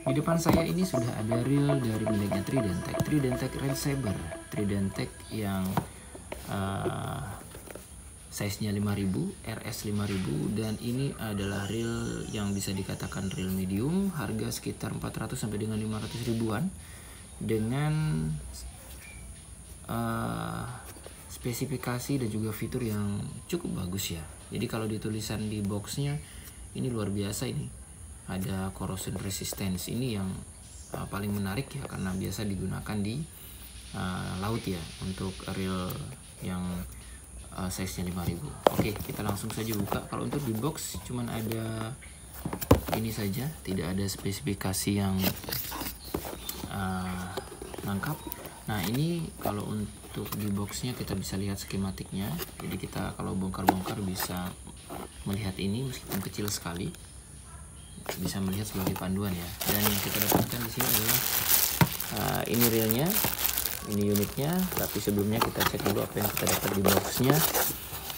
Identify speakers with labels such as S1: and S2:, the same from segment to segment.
S1: Di depan saya ini sudah ada reel dari miliknya Tridentech Rail Saber, Tridentech yang size-nya 5000, RS 5000, dan ini adalah reel yang bisa dikatakan reel medium, harga sekitar 400 sampai dengan 500 ribuan dengan spesifikasi dan juga fitur yang cukup bagus ya. Jadi kalau ditulisan di boxnya ini luar biasa ini. Ada corrosion resistance, ini yang paling menarik ya, karena biasa digunakan di laut ya untuk reel yang size-nya 5000. Oke, kita langsung saja buka. Kalau untuk di box cuman ada ini saja, tidak ada spesifikasi yang lengkap. Nah, ini kalau untuk di boxnya kita bisa lihat skematiknya. Jadi kita kalau bongkar-bongkar bisa melihat ini meskipun kecil sekali. Bisa melihat sebagai panduan ya. Dan yang kita dapatkan di sini adalah ini reelnya, ini unitnya. Tapi sebelumnya kita cek dulu apa yang kita dapat di boxnya.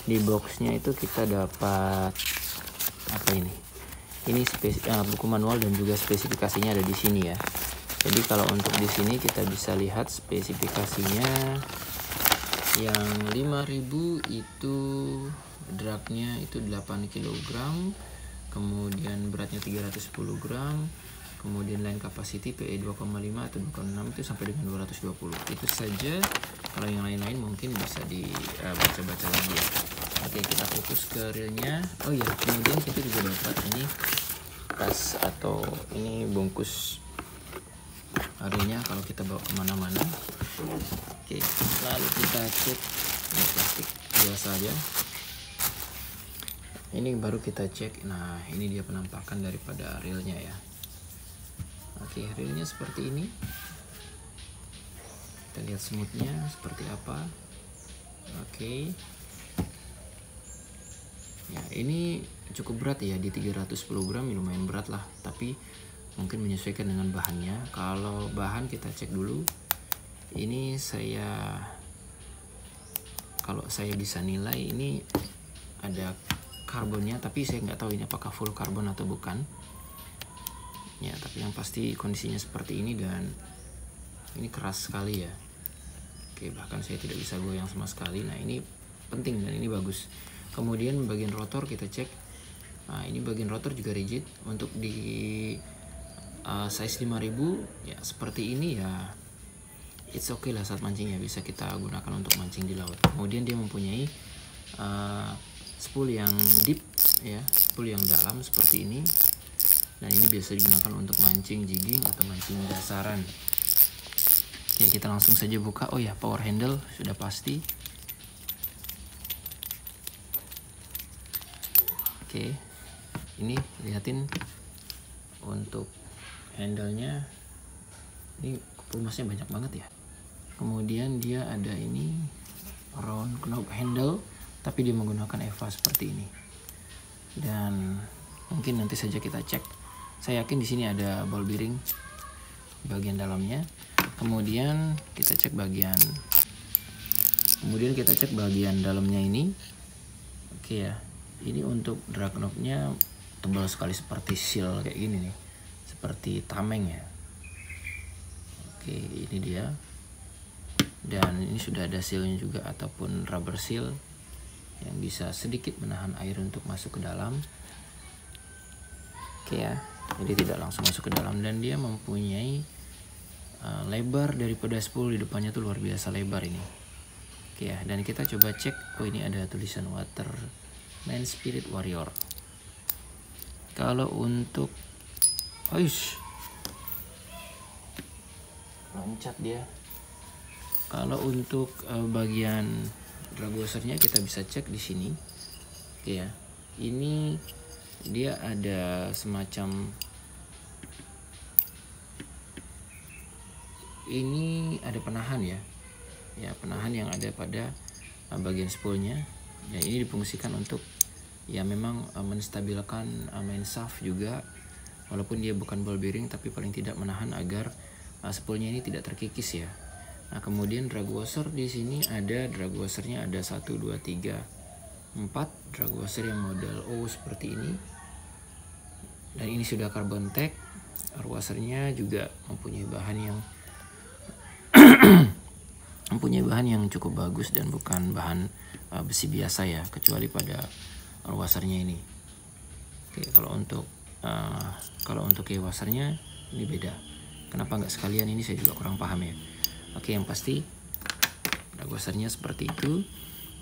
S1: Di boxnya itu kita dapat apa ini? Ini buku manual dan juga spesifikasinya ada di sini ya. Jadi kalau untuk di sini kita bisa lihat spesifikasinya yang 5000 itu dragnya itu 8 kg. Kemudian beratnya 310 gram, kemudian line capacity PE 2,5 atau 2,6 itu sampai dengan 220. Itu saja. Kalau yang lain-lain mungkin bisa dibaca-baca lagi ya. Oke, kita fokus ke reelnya. Oh ya, kemudian kita juga dapat ini tas atau ini bungkus reelnya kalau kita bawa kemana-mana. Oke, lalu kita cek ini plastik biasa aja. Ini baru kita cek. Nah, ini dia penampakan daripada reelnya ya. Oke, reelnya seperti ini. Kita lihat smoothnya seperti apa. Oke. Ya, ini cukup berat ya, di 310 gram lumayan berat lah. Tapi mungkin menyesuaikan dengan bahannya. Kalau bahan kita cek dulu. Ini kalau saya bisa nilai ini ada karbonnya, tapi saya nggak tahu ini apakah full karbon atau bukan ya, tapi yang pasti kondisinya seperti ini dan ini keras sekali ya. Oke, bahkan saya tidak bisa goyang sama sekali. Nah, ini penting dan ini bagus. Kemudian bagian rotor kita cek. Nah, ini bagian rotor juga rigid. Untuk di size 5000 ya seperti ini ya, it's okay lah saat mancing ya, bisa kita gunakan untuk mancing di laut. Kemudian dia mempunyai spool yang deep ya, spool yang dalam seperti ini. Nah, ini biasa digunakan untuk mancing jigging atau mancing dasaran. Oke, kita langsung saja buka. Oh ya, power handle sudah pasti. Oke, ini lihatin untuk handle-nya. Ini pelumasnya banyak banget ya. Kemudian dia ada ini round knob handle, tapi dia menggunakan EVA seperti ini. Dan mungkin nanti saja kita cek. Saya yakin di sini ada ball bearing bagian dalamnya. Kemudian kita cek bagian dalamnya ini. Oke ya. Ini untuk drag knob-nya tebal sekali seperti seal kayak gini nih. Seperti tameng ya. Oke, ini dia. Dan ini sudah ada sealnya juga ataupun rubber seal yang bisa sedikit menahan air untuk masuk ke dalam. Oke ya, jadi tidak langsung masuk ke dalam. Dan dia mempunyai lebar daripada spool di depannya tuh luar biasa lebar ini. Oke ya, dan kita coba cek. Oh, ini ada tulisan Waterman Spirit Warrior. Kalau untuk loncat dia. Kalau untuk bagian drag washernya kita bisa cek di sini. Oke ya, ini dia ada semacam ini ada penahan ya, penahan yang ada pada bagian spoolnya. Ya, ini difungsikan untuk ya memang menstabilkan main shaft juga, walaupun dia bukan ball bearing tapi paling tidak menahan agar spoolnya ini tidak terkikis ya. Nah, kemudian drag washer di sini ada drag washernya ada 1 2 3 4 drag washer yang model O seperti ini. Dan ini sudah carbon tag. Wassernya juga mempunyai bahan yang cukup bagus dan bukan bahan besi biasa ya, kecuali pada wassernya ini. Oke, kalau untuk wassernya ini beda. Kenapa nggak sekalian, ini saya juga kurang paham ya. Oke, yang pasti wassernya seperti itu.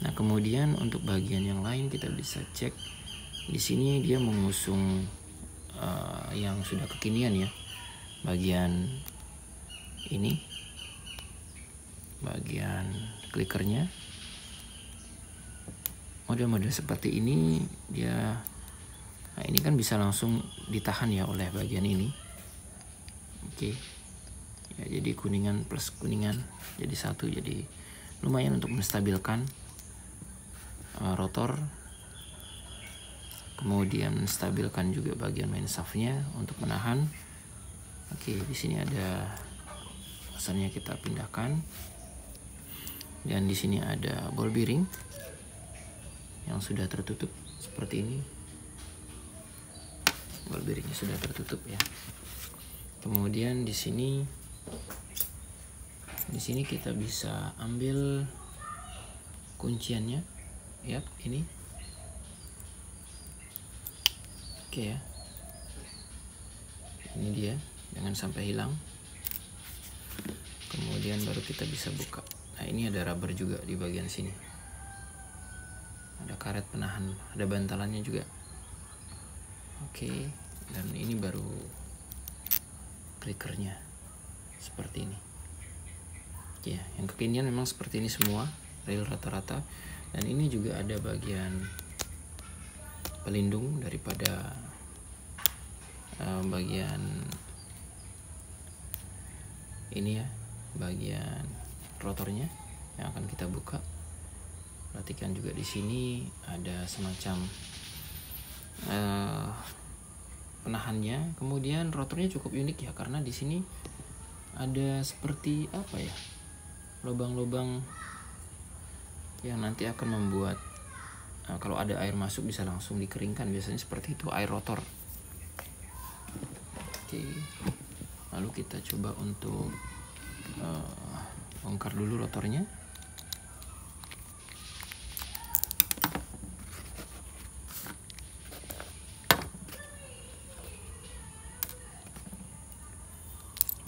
S1: Nah, kemudian untuk bagian yang lain kita bisa cek. Di sini dia mengusung yang sudah kekinian ya. Bagian ini, bagian klikernya, model-model seperti ini dia. Nah, ini kan bisa langsung ditahan ya oleh bagian ini. Oke. Ya, jadi kuningan plus kuningan jadi satu, jadi lumayan untuk menstabilkan rotor. Kemudian menstabilkan juga bagian main shaftnya untuk menahan. Oke, di sini ada wassernya, kita pindahkan. Dan di sini ada ball bearing yang sudah tertutup seperti ini. Ball bearingnya sudah tertutup ya. Kemudian di sini kita bisa ambil kunciannya ya, ini. Oke ya, ini dia, jangan sampai hilang. Kemudian baru kita bisa buka. Nah, ini ada rubber juga di bagian sini, ada karet penahan, ada bantalannya juga. Oke, dan ini baru klikernya seperti ini ya. Yang kekinian memang seperti ini semua, rail rata-rata. Dan ini juga ada bagian pelindung daripada bagian ini ya, bagian rotornya yang akan kita buka. Perhatikan juga di sini ada semacam penahannya. Kemudian rotornya cukup unik ya, karena di sini ada seperti apa ya, lubang-lubang yang nanti akan membuat kalau ada air masuk bisa langsung dikeringkan. Biasanya seperti itu air rotor. Oke, lalu kita coba untuk bongkar dulu rotornya.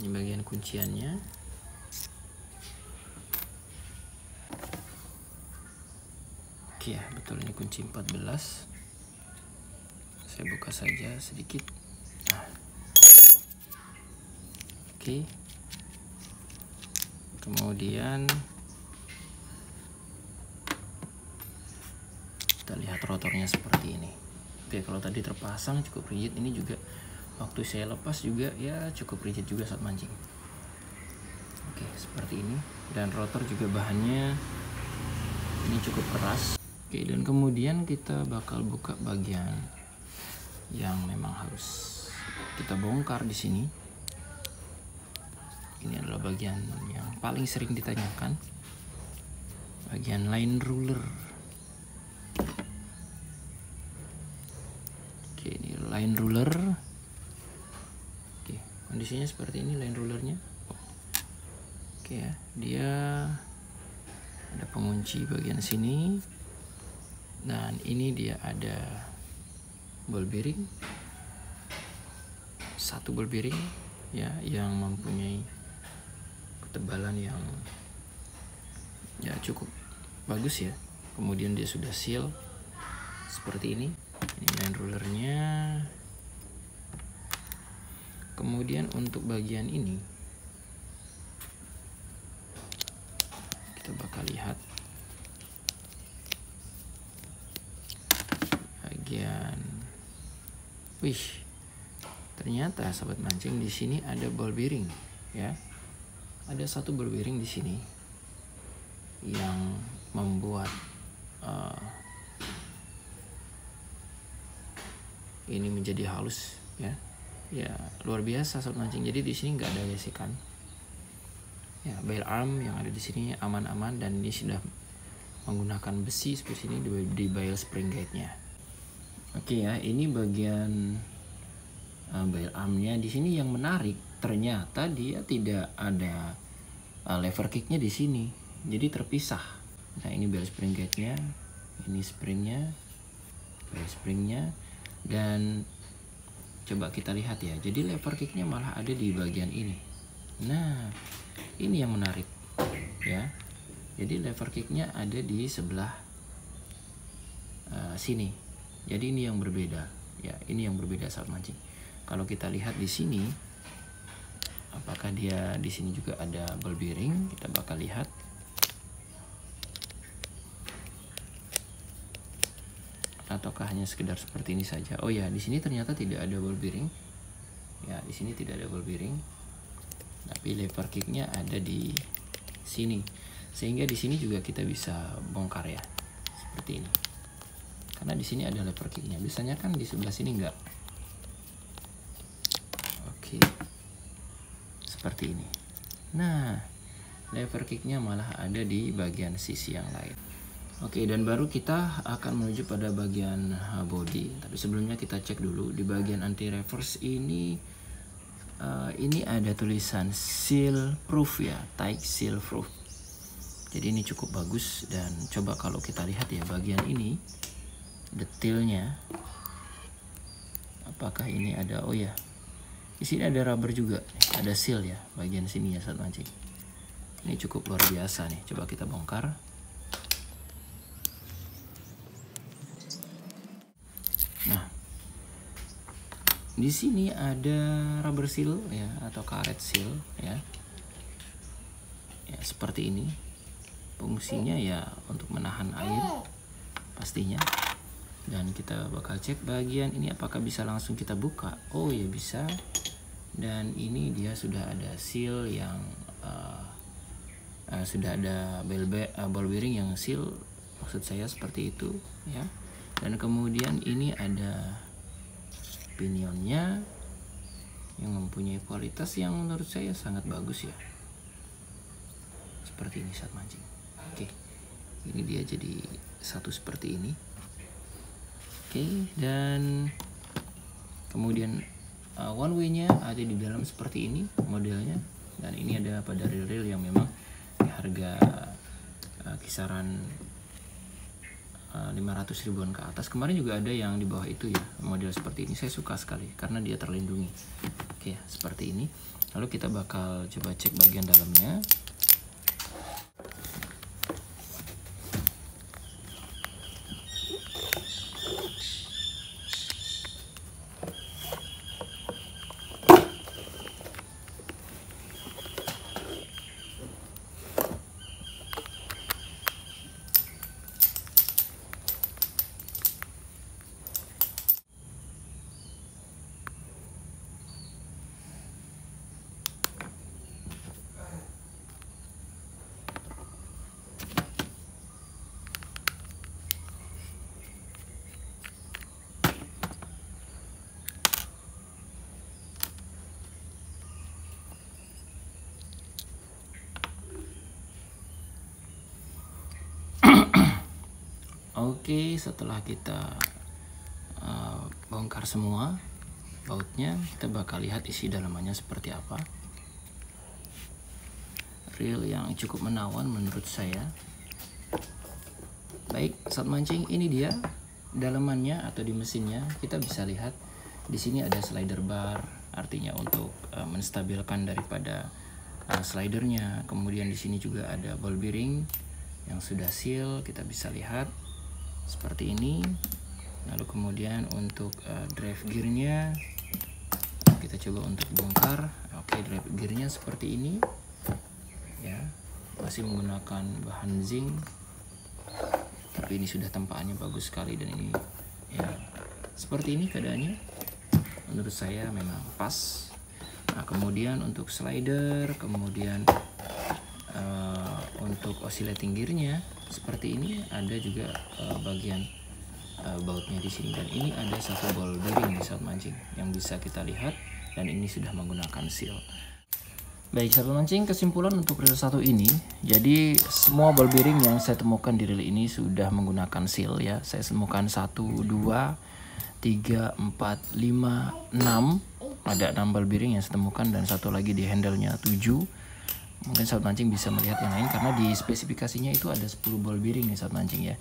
S1: Ini bagian kunciannya. Oke ya, betul, ini kunci 14. Saya buka saja sedikit. Nah. Oke. Kemudian kita lihat rotornya seperti ini. Oke, kalau tadi terpasang cukup rigid, ini juga waktu saya lepas juga ya cukup rigid juga saat mancing. Oke, seperti ini. Dan rotor juga bahannya ini cukup keras. Oke, dan kemudian kita bakal buka bagian yang memang harus kita bongkar di sini. Ini adalah bagian yang paling sering ditanyakan, bagian line ruler. Oke, ini line ruler. Oke, kondisinya seperti ini line rulernya. Oke ya, dia ada pengunci bagian sini. Dan ini dia ada ball bearing, satu ball bearing ya, yang mempunyai ketebalan yang ya cukup bagus ya. Kemudian dia sudah seal seperti ini. Ini line rulernya. Kemudian untuk bagian ini kita bakal lihat bagian. Wih, ternyata sahabat mancing di sini ada ball bearing ya. Ada satu ball bearing di sini yang membuat ini menjadi halus ya. Ya, luar biasa sahabat mancing. Jadi di sini nggak ada gesekan. Ya, bail arm yang ada di sini aman-aman, dan ini sudah menggunakan besi seperti ini di bail spring guide-nya. Oke ya, ini bagian bail armnya. Di sini yang menarik ternyata dia tidak ada lever kicknya di sini, jadi terpisah. Nah ini bell spring gauge-nya, ini springnya, bell springnya, dan coba kita lihat ya. Jadi lever kicknya malah ada di bagian ini. Nah ini yang menarik ya. Jadi lever kicknya ada di sebelah sini. Jadi ini yang berbeda ya. Ini yang berbeda saat mancing. Kalau kita lihat di sini, apakah dia di sini juga ada ball bearing? Kita bakal lihat. Ataukah hanya sekedar seperti ini saja? Oh ya, di sini ternyata tidak ada ball bearing. Ya, di sini tidak ada ball bearing. Tapi lever kicknya ada di sini. Sehingga di sini juga kita bisa bongkar ya. Seperti ini. Karena di sini ada lever kicknya. Biasanya kan di sebelah sini enggak. Oke. Seperti ini. Nah, lever kicknya malah ada di bagian sisi yang lain. Oke, dan baru kita akan menuju pada bagian body. Tapi sebelumnya kita cek dulu di bagian anti reverse ini. Ini ada tulisan seal proof ya, tight seal proof. Jadi ini cukup bagus. Dan coba kalau kita lihat ya bagian ini, detailnya. Apakah ini ada? Oh ya, di sini ada rubber juga, ada seal ya bagian sini ya saat mancing. Ini cukup luar biasa nih. Coba kita bongkar. Nah, di sini ada rubber seal ya atau karet seal ya. Ya seperti ini. Fungsinya ya untuk menahan air pastinya. Dan kita bakal cek bagian ini apakah bisa langsung kita buka. Oh ya bisa. Dan ini dia sudah ada seal yang sudah ada ball bearing yang seal, maksud saya seperti itu ya. Dan kemudian ini ada pinionnya yang mempunyai kualitas yang menurut saya sangat bagus ya. Seperti ini saat mancing. Oke, ini dia jadi satu seperti ini. Oke, dan kemudian one way-nya ada di dalam seperti ini modelnya. Dan ini ada pada reel-reel yang memang harga kisaran 500 ribuan ke atas. Kemarin juga ada yang di bawah itu ya, model seperti ini. Saya suka sekali karena dia terlindungi. Oke, seperti ini. Lalu kita bakal coba cek bagian dalamnya. Oke, setelah kita bongkar semua bautnya, kita bakal lihat isi dalamannya seperti apa. Reel yang cukup menawan menurut saya. Baik, saat mancing ini dia dalamannya atau di mesinnya. Kita bisa lihat di sini ada slider bar, artinya untuk menstabilkan daripada slidernya. Kemudian di sini juga ada ball bearing yang sudah seal, kita bisa lihat seperti ini. Lalu kemudian untuk drive gearnya kita coba untuk bongkar. Oke, drive gearnya seperti ini ya, masih menggunakan bahan zinc, tapi ini sudah tempaannya bagus sekali. Dan ini ya seperti ini keadaannya, menurut saya memang pas. Nah kemudian untuk slider, kemudian untuk oscillating gearnya seperti ini, ada juga bagian bautnya di sini. Dan ini ada satu ball bearing di saat mancing yang bisa kita lihat, dan ini sudah menggunakan seal. Baik sahabat mancing, kesimpulan untuk reel 1 ini, jadi semua ball bearing yang saya temukan di reel ini sudah menggunakan seal ya. Saya temukan 1, 2, 3, 4, 5, 6. Ada 6 bal bearing yang saya temukan, dan satu lagi di handle-nya 7. Mungkin sahabat mancing bisa melihat yang lain karena di spesifikasinya itu ada 10 ball bearing nih sahabat mancing ya.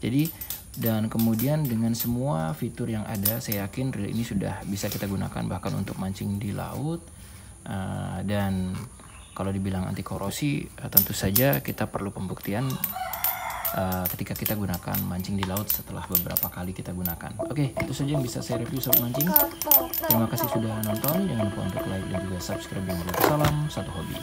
S1: Jadi, dan kemudian dengan semua fitur yang ada, saya yakin reel ini sudah bisa kita gunakan bahkan untuk mancing di laut. Dan kalau dibilang anti korosi, tentu saja kita perlu pembuktian ketika kita gunakan mancing di laut setelah beberapa kali kita gunakan. Oke, itu saja yang bisa saya review sobat mancing. Terima kasih sudah nonton. Jangan lupa untuk like dan juga subscribe. Salam satu hobi.